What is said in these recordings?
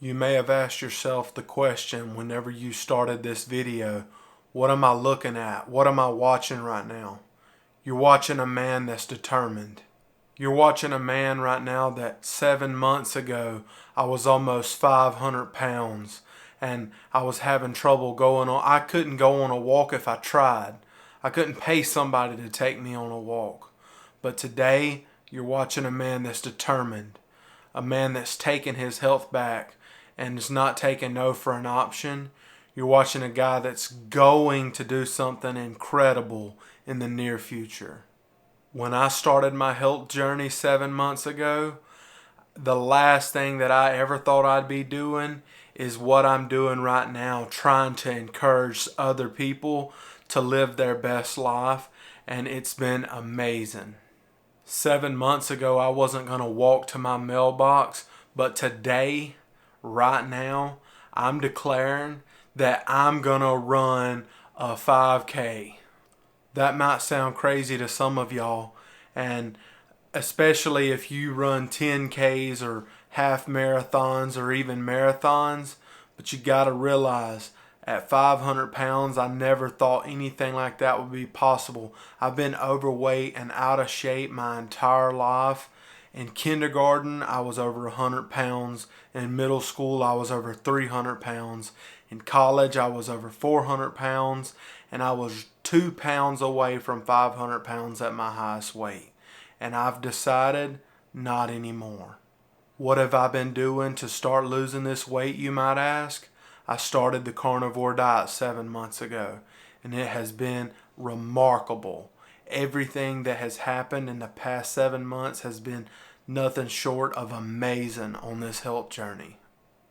You may have asked yourself the question whenever you started this video, what am I looking at? What am I watching right now? You're watching a man that's determined. You're watching a man right now that 7 months ago, I was almost 500 pounds and I was having trouble going on. I couldn't go on a walk if I tried. I couldn't pay somebody to take me on a walk. But today, you're watching a man that's determined. A man that's taking his health back and is not taking no for an option. You're watching a guy that's going to do something incredible in the near future. When I started my health journey 7 months ago, the last thing that I ever thought I'd be doing is what I'm doing right now, trying to encourage other people to live their best life, and it's been amazing. 7 months ago, I wasn't going to walk to my mailbox, but today, right now, I'm declaring that I'm going to run a 5K. That might sound crazy to some of y'all, and especially if you run 10Ks or half marathons or even marathons, but you got to realize at 500 pounds, I never thought anything like that would be possible. I've been overweight and out of shape my entire life. In kindergarten, I was over 100 pounds. In middle school, I was over 300 pounds. In college, I was over 400 pounds. And I was 2 pounds away from 500 pounds at my highest weight. And I've decided not anymore. What have I been doing to start losing this weight, you might ask? I started the carnivore diet 7 months ago, and it has been remarkable. Everything that has happened in the past 7 months has been nothing short of amazing on this health journey.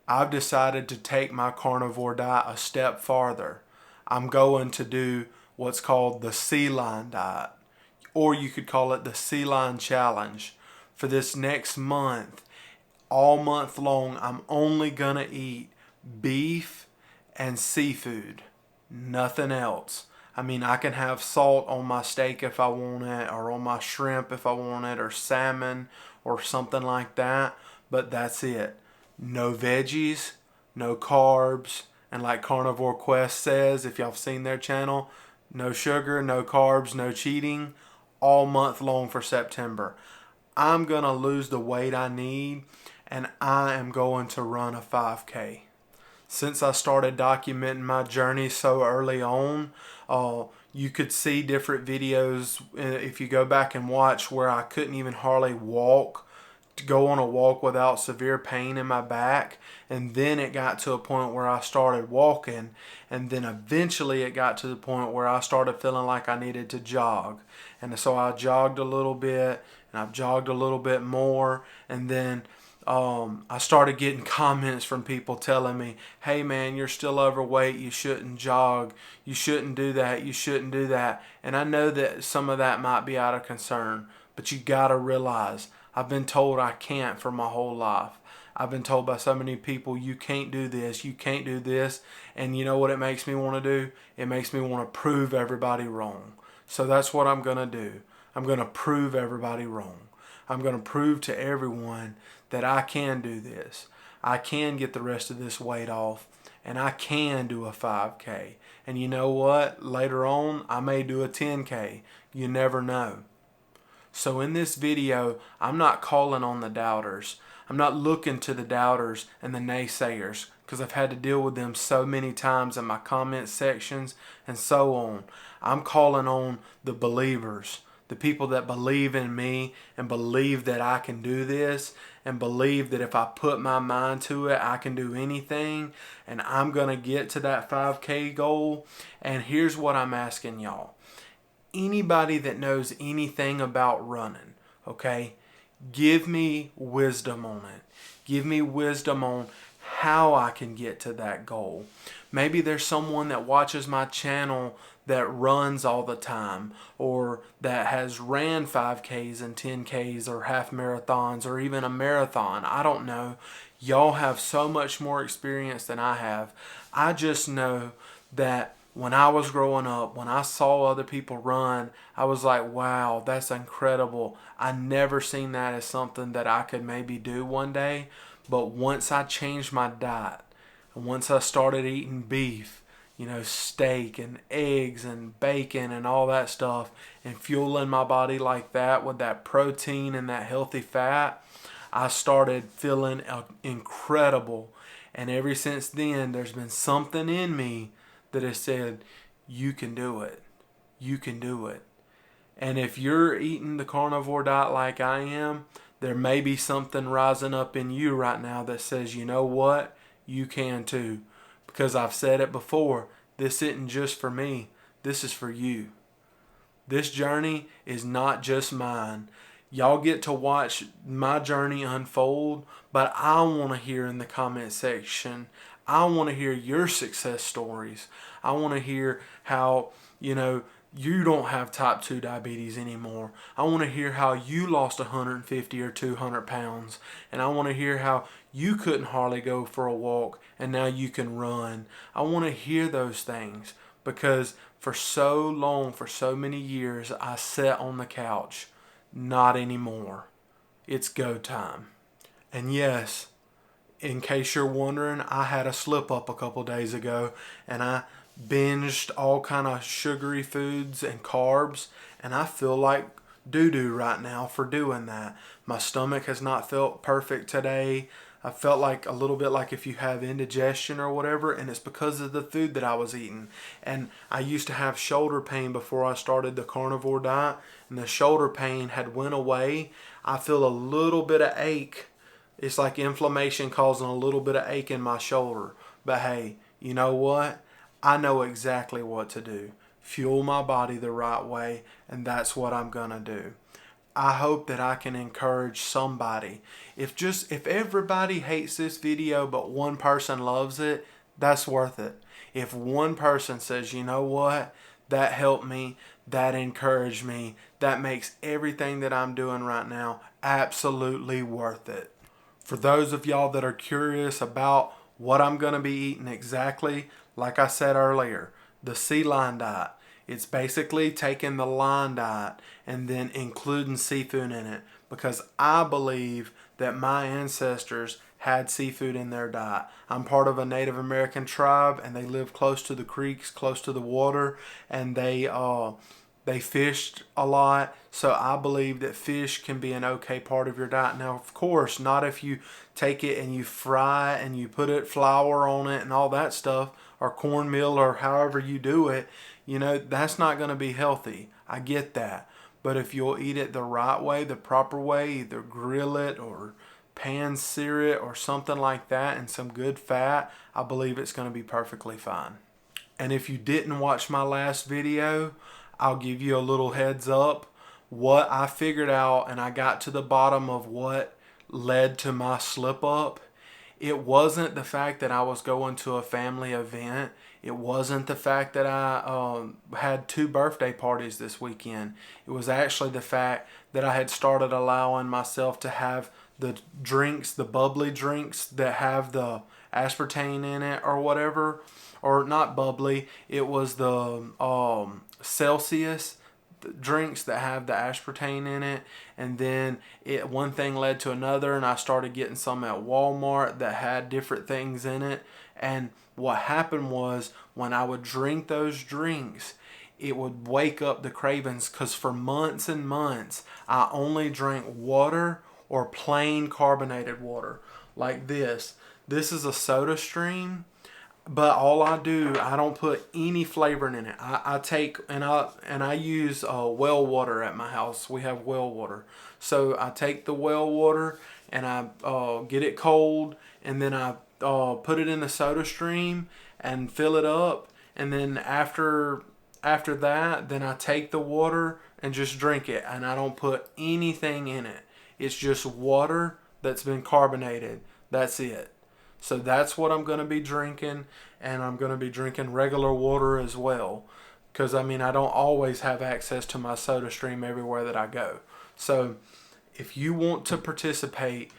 I've decided to take my carnivore diet a step farther. I'm going to do what's called the sea lion diet, or you could call it the sea lion challenge. For this next month, all month long, I'm only going to eat beef and seafood, nothing else. I mean, I can have salt on my steak if I want it, or on my shrimp if I want it, or salmon or something like that, but that's it. No veggies, no carbs, and like Carnivore Quest says, if y'all have seen their channel, no sugar, no carbs, no cheating, all month long for September. I'm going to lose the weight I need, and I am going to run a 5K. Since I started documenting my journey so early on, you could see different videos if you go back and watch where I couldn't even hardly walk, to go on a walk without severe pain in my back. And then it got to a point where I started walking, and then eventually it got to the point where I started feeling like I needed to jog. And so I jogged a little bit, and I've jogged a little bit more, and then I started getting comments from people telling me, hey man, you're still overweight, you shouldn't jog, you shouldn't do that, you shouldn't do that. And I know that some of that might be out of concern, but you gotta realize, I've been told I can't for my whole life. I've been told by so many people, you can't do this, you can't do this. And you know what it makes me want to do? It makes me want to prove everybody wrong. So that's what I'm gonna do. I'm gonna prove everybody wrong. I'm going to prove to everyone that I can do this. I can get the rest of this weight off, and I can do a 5K. And you know what? Later on, I may do a 10K. You never know. So in this video, I'm not calling on the doubters. I'm not looking to the doubters and the naysayers, because I've had to deal with them so many times in my comment sections and so on. I'm calling on the believers. The people that believe in me and believe that I can do this, and believe that if I put my mind to it, I can do anything, and I'm going to get to that 5K goal. And here's what I'm asking y'all. Anybody that knows anything about running, okay, give me wisdom on it. Give me wisdom on how I can get to that goal. Maybe there's someone that watches my channel that runs all the time, or that has ran 5Ks and 10Ks or half marathons or even a marathon. I don't know. Y'all have so much more experience than I have. I just know that when I was growing up, when I saw other people run, I was like, wow, that's incredible. I never seen that as something that I could maybe do one day. But once I changed my diet, and once I started eating beef, steak and eggs and bacon and all that stuff, and fueling my body like that with that protein and that healthy fat, I started feeling incredible. And ever since then, there's been something in me that has said, you can do it. You can do it. And if you're eating the carnivore diet like I am, there may be something rising up in you right now that says, you know what? You can too. Because I've said it before, this isn't just for me. This is for you. This journey is not just mine. Y'all get to watch my journey unfold, but I want to hear in the comment section, I want to hear your success stories. I want to hear how, you don't have type 2 diabetes anymore. I want to hear how you lost 150 or 200 pounds. And I want to hear how you couldn't hardly go for a walk and now you can run. I want to hear those things because for so long, for so many years, I sat on the couch. Not anymore. It's go time. And yes, in case you're wondering, I had a slip up a couple days ago and I binged all kind of sugary foods and carbs, and I feel like doo-doo right now for doing that. My stomach has not felt perfect today. I felt like a little bit like if you have indigestion or whatever, and it's because of the food that I was eating. And I used to have shoulder pain before I started the carnivore diet, and the shoulder pain had went away. I feel a little bit of ache. It's like inflammation causing a little bit of ache in my shoulder. But hey, you know what? I know exactly what to do. Fuel my body the right way, and that's what I'm going to do. I hope that I can encourage somebody. If everybody hates this video but one person loves it, that's worth it. If one person says, you know what, that helped me, that encouraged me, that makes everything that I'm doing right now absolutely worth it. For those of y'all that are curious about what I'm going to be eating exactly, like I said earlier, the sea lion diet. It's basically taking the lion diet and then including seafood in it, because I believe that my ancestors had seafood in their diet. I'm part of a Native American tribe, and they live close to the creeks, close to the water, and they fished a lot. So I believe that fish can be an okay part of your diet. Now, of course, not if you take it and you fry it and you put flour on it and all that stuff, or cornmeal, or however you do it. That's not going to be healthy. I get that. But if you'll eat it the right way, the proper way, either grill it or pan sear it or something like that, and some good fat, I believe it's going to be perfectly fine. And if you didn't watch my last video, I'll give you a little heads up. What I figured out, and I got to the bottom of what led to my slip up. It wasn't the fact that I was going to a family event. It wasn't the fact that I had 2 birthday parties this weekend. It was actually the fact that I had started allowing myself to have the drinks, the bubbly drinks that have the aspartame in it or whatever. Or not bubbly, it was the Celsius drinks that have the aspartame in it, and then one thing led to another, and I started getting some at Walmart that had different things in it. And what happened was, when I would drink those drinks, it would wake up the cravings, because for months and months I only drank water or plain carbonated water like this. This is a Soda Stream. But all I do, I don't put any flavoring in it. I take and I use well water at my house. We have well water. So I take the well water and I get it cold, and then I put it in the Soda Stream and fill it up. And then after that, then I take the water and just drink it. And I don't put anything in it. It's just water that's been carbonated. That's it. So that's what I'm going to be drinking, and I'm going to be drinking regular water as well, because I don't always have access to my Soda Stream everywhere that I go. So if you want to participate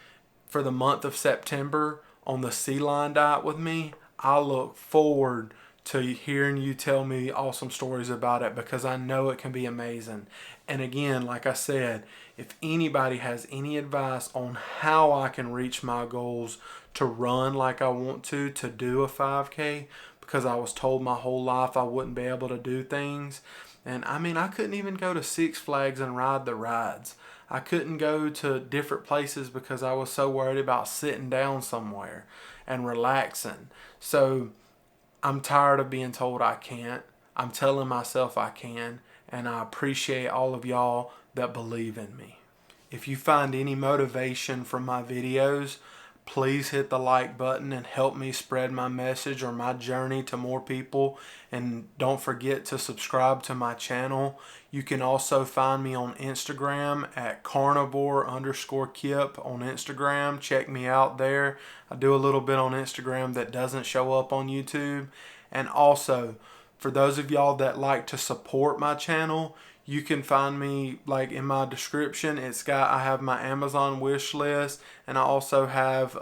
for the month of September on the sea lion diet with me, I look forward to hearing you tell me awesome stories about it, because I know it can be amazing. And again, like I said, if anybody has any advice on how I can reach my goals to run like I want to do a 5K, because I was told my whole life I wouldn't be able to do things. And I mean, I couldn't even go to Six Flags and ride the rides. I couldn't go to different places because I was so worried about sitting down somewhere and relaxing. So I'm tired of being told I can't. I'm telling myself I can, and I appreciate all of y'all that believe in me. If you find any motivation from my videos, please hit the like button and help me spread my message or my journey to more people. And don't forget to subscribe to my channel. You can also find me on Instagram at carnivore_Kipp on Instagram. Check me out there. I do a little bit on Instagram that doesn't show up on YouTube. And also, for those of y'all that like to support my channel, you can find me like in my description. I have my Amazon wish list, and I also have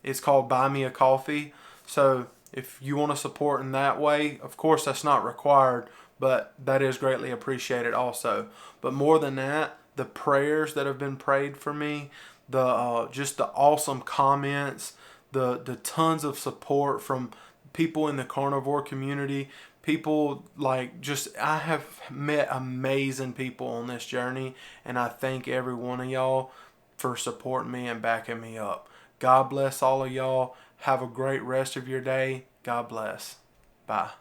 it's called Buy Me a Coffee. So if you want to support in that way, of course that's not required, but that is greatly appreciated also. But more than that, the prayers that have been prayed for me, the just the awesome comments, the tons of support from people in the carnivore community, people like just, I have met amazing people on this journey, and I thank every one of y'all for supporting me and backing me up. God bless all of y'all. Have a great rest of your day. God bless. Bye.